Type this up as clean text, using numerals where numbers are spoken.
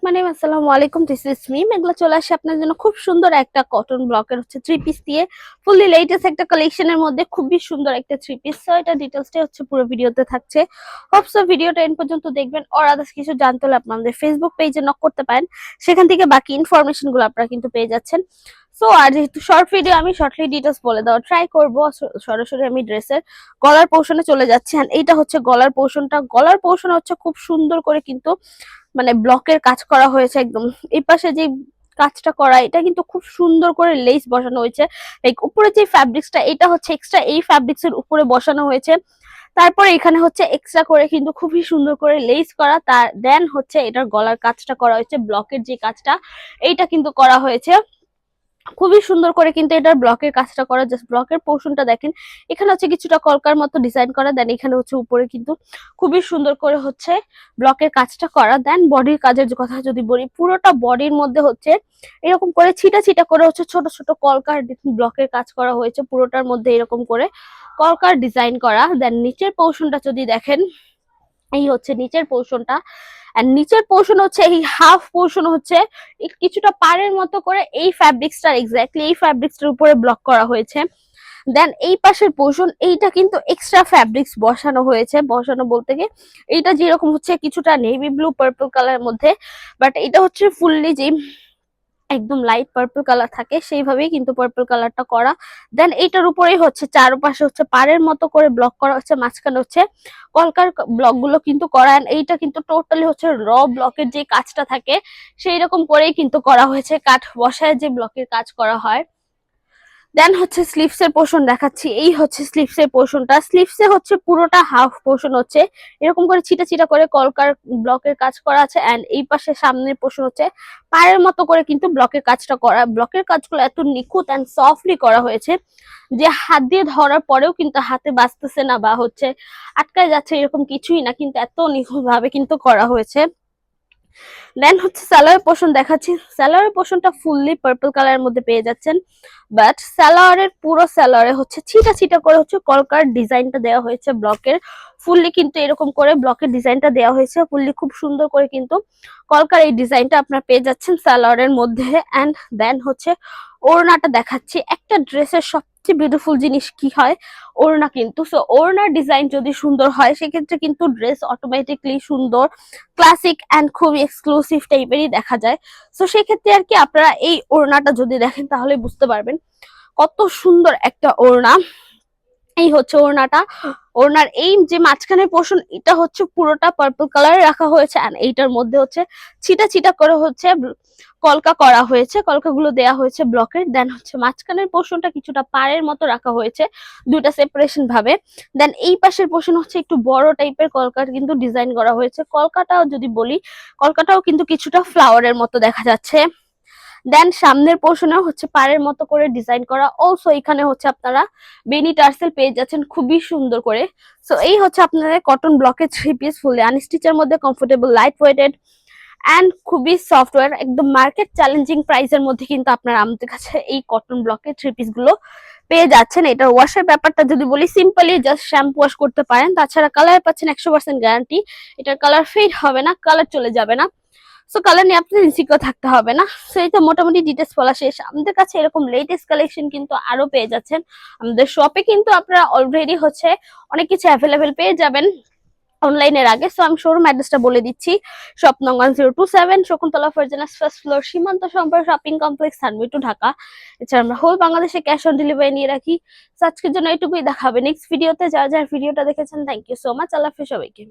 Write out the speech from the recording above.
মানে আসসালামু আলাইকুম, দিস ইজ মি মেঘলা। চলে আসে আপনার জন্য খুব সুন্দর একটা কটন ব্লকের হচ্ছে থ্রি পিস দিয়ে ফুললি লেটেস্ট একটা কালেকশনের মধ্যে খুবই সুন্দর একটা থ্রি পিস। সো এটা ডিটেলসটা হচ্ছে পুরো ভিডিওতে থাকছে। হোপসো ভিডিওটা এন্ড পর্যন্ত দেখবেন। আর আদার্স কিছু জানতে হলে আপনাদের ফেসবুক পেজে নক করতে পারেন, সেখান থেকে বাকি ইনফরমেশন গুলো আপনারা কিন্তু পেয়ে যাচ্ছেন। সো আর যেহেতু শর্ট ভিডিও, আমি শর্টলি ডিটেলস বলে দেওয়ার ট্রাই করবো। সরাসরি আমি ড্রেসের গলার পোর্শনে চলে যাচ্ছি। এইটা হচ্ছে গলার পোর্শনটা। গলার পোর্শন হচ্ছে খুব সুন্দর করে কিন্তু মানে ব্লকের কাজ করা হয়েছে। একদম এই পাশে যে কাজটা করা, এটা কিন্তু খুব সুন্দর করে লেস বসানো হয়েছে। লাইক উপরে যে ফ্যাব্রিক্সটা, এটা হচ্ছে এক্সট্রা এই ফ্যাব্রিক্স এর উপরে বসানো হয়েছে। তারপরে এখানে হচ্ছে এক্সট্রা করে কিন্তু খুবই সুন্দর করে লেস করা। তার দেন হচ্ছে এটার গলার কাজটা করা হয়েছে, ব্লকের যে কাজটা এইটা কিন্তু করা হয়েছে খুবই সুন্দর করে। কিন্তু এটার ব্লকের কাজটা করা, জাস্ট ব্লকের পোর্শনটা দেখেন। এখানে হচ্ছে কিছুটা কলকার মতো ডিজাইন করা, দেন এখানে হচ্ছে উপরে কিন্তু খুবই সুন্দর করে হচ্ছে ব্লকের কাজটা করা। দেন বডির কাজের কথা যদি বলি, পুরোটা বডির মধ্যে হচ্ছে এরকম করে ছিটা ছিটা করে হচ্ছে ছোট ছোট কলকার ব্লকের কাজ করা হয়েছে। পুরোটার মধ্যে এরকম করে কলকার ডিজাইন করা। দেন নিচের পোর্শনটা যদি দেখেন, এই হচ্ছে নিচের পোর্শনটা। আর নিচের পোর্শন হচ্ছে এই হাফ পোর্শন হচ্ছে কিছুটা পাড়ের মতো করে এই ফ্যাব্রিক্সটার এক্স্যাক্টলি এই ফ্যাব্রিক্সটার উপরে ব্লক করা হয়েছে। দেন এই পাশের পোর্শন, এইটা কিন্তু এক্সট্রা ফ্যাব্রিক্স বসানো হয়েছে। বসানো বলতে গিয়ে এইটা যেরকম হচ্ছে কিছুটা নেভি ব্লু পার্পল কালারের মধ্যে, বাট এটা হচ্ছে ফুললি যে একদম লাইট পার্পল কালার থাকে সেইভাবেই কিন্তু পার্পল কালারটা করা। দেন এইটার উপরেই হচ্ছে চারপাশে হচ্ছে পাড়ের মতো করে ব্লক করা হচ্ছে, মাঝখানে হচ্ছে কলকার ব্লক গুলো কিন্তু করা। এইটা কিন্তু টোটালি হচ্ছে র ব্লকের যে কাজটা থাকে সেই রকম করেই কিন্তু করা হয়েছে, কাঠ বসায় যে ব্লকের কাজ করা হয়। দেন হচ্ছে স্লিভস এর পোর্শন দেখাচ্ছি। এই হচ্ছে স্লিভস এর পোর্শনটা। স্লিভস এ হচ্ছে পুরোটা হাফ পোর্শন হচ্ছে এরকম করে ছিটা ছিটা করে কলকার ব্লকের কাজ করা আছে। এন্ড এই পাশে সামনের পোর্শন হচ্ছে পায়ের মতো করে কিন্তু ব্লকের কাজটা করা। ব্লকের কাজগুলো এত নিখুঁত এন্ড সফটলি করা হয়েছে যে হাত দিয়ে ধরার পরেও কিন্তু হাতে বাজতেছে না বা হচ্ছে আটকায় যাচ্ছে, এরকম কিছুই না, কিন্তু এত নিখুঁত ভাবে কিন্তু করা হয়েছে। দেন হচ্ছে সালোয়ার পোর্শন দেখাচ্ছি। সালোয়ার পোর্শনটা ফুললি পার্পল কালারের মধ্যে পেয়ে যাচ্ছেন, বাট সালোয়ারের পুরো সালোয়ারে হচ্ছে ছিটা ছিটা করে হচ্ছে কলকার ডিজাইনটা দেওয়া হয়েছে ব্লকের। ফুললি কিন্তু এরকম করে ব্লকের ডিজাইনটা দেওয়া হয়েছে ফুললি, খুব সুন্দর করে কিন্তু কলকার এই ডিজাইনটা আপনার পেয়ে যাচ্ছেন সালোয়ারের মধ্যে। এন্ড দেন হচ্ছে ওড়নাটা দেখাচ্ছি। একটা ড্রেসের সবচেয়ে বিউটিফুল জিনিস কি হয়? ওড়না। কিন্তু সো ওড়নার ডিজাইন যদি সুন্দর হয় সেক্ষেত্রে কিন্তু ড্রেস অটোমেটিকলি সুন্দর, ক্লাসিক এন্ড খুবই এক্সক্লুসিভ টাইপেরই দেখা যায়। সো সেক্ষেত্রে আর কি আপনারা এই ওড়নাটা যদি দেখেন তাহলে বুঝতে পারবেন কত সুন্দর একটা ওড়না। এই হচ্ছে ওড়নাটা। ওড়নার এই যে মাঝখানের পোর্শন, এটা হচ্ছে পুরোটা পার্পল কালারে রাখা হয়েছে। আর এইটার মধ্যে হচ্ছে ছিটা ছিটা করে হচ্ছে কলকা করা হয়েছে, কলকাগুলো দেয়া হয়েছে ব্লকের। দেন হচ্ছে মাঝখানের পোর্শনটা কিছুটা পাড়ের মতো রাখা হয়েছে দুইটা সেপারেশন ভাবে। দেন এই পাশের পোর্শন হচ্ছে একটু বড় টাইপের কলকার কিন্তু ডিজাইন করা হয়েছে। কলকাটাও যদি বলি, কলকাটাও কিন্তু কিছুটা ফ্লাওয়ারের মতো দেখা যাচ্ছে। দেন সামনের পোর্শনে হচ্ছে পাড়ের মতো করে ডিজাইন করা। অলসো এখানে হচ্ছে আপনারা বেনি টার্সেল পেয়ে যাচ্ছেন খুবই সুন্দর করে। সো এই হচ্ছে আপনাদের কটন ব্লকের থ্রি পিস, ফুলি আনস্টিচের মধ্যে কমফোর্টেবল, লাইট ওয়েটেড এন্ড খুবই সফটওয়্যার, একদম মার্কেট চ্যালেঞ্জিং প্রাইসের মধ্যে কিন্তু আপনারা আমাদের কাছে এই কটন ব্লকের থ্রি পিস গুলো পেয়ে যাচ্ছেন। এটার ওয়াশের ব্যাপারটা যদি বলি, সিম্পলি জাস্ট শ্যাম্পু ওয়াশ করতে পারেন। তাছাড়া কালার পাচ্ছেন 100% গ্যারান্টি। এটার কালার ফেড হবে না, কালার চলে যাবে না। সো কালার নিয়ে আপনার ইনসিকিউর থাকতে হবে না। সো এই তো মোটামুটি ডিটেলস বলা শেষ। আমাদের কাছে এরকম লেটেস্ট কালেকশন কিন্তু আরো পেয়ে যাচ্ছেন। আমাদের শপে কিন্তু আপনারা অলরেডি হচ্ছে অনেক কিছু অ্যাভেলেবেল পেয়ে যাবেন অনলাইনের আগে। সো আমি শোরুম অ্যাড্রেসটা বলে দিচ্ছি। শপ নং 1027 Shakuntala Farzana's first floor, Simanta Samparka shopping complex, Sunway two, Dhaka. এছাড়া আমরা হোল বাংলাদেশে ক্যাশ অন ডেলিভারি নিয়ে রাখি। সো আজকের জন্য এটুকুই, দেখাবে নেক্সট ভিডিওতে। যারা যারা ভিডিওটা দেখেছেন থ্যাংক ইউ সো মাচ। আল্লাহ হাফেজ সবাইকে।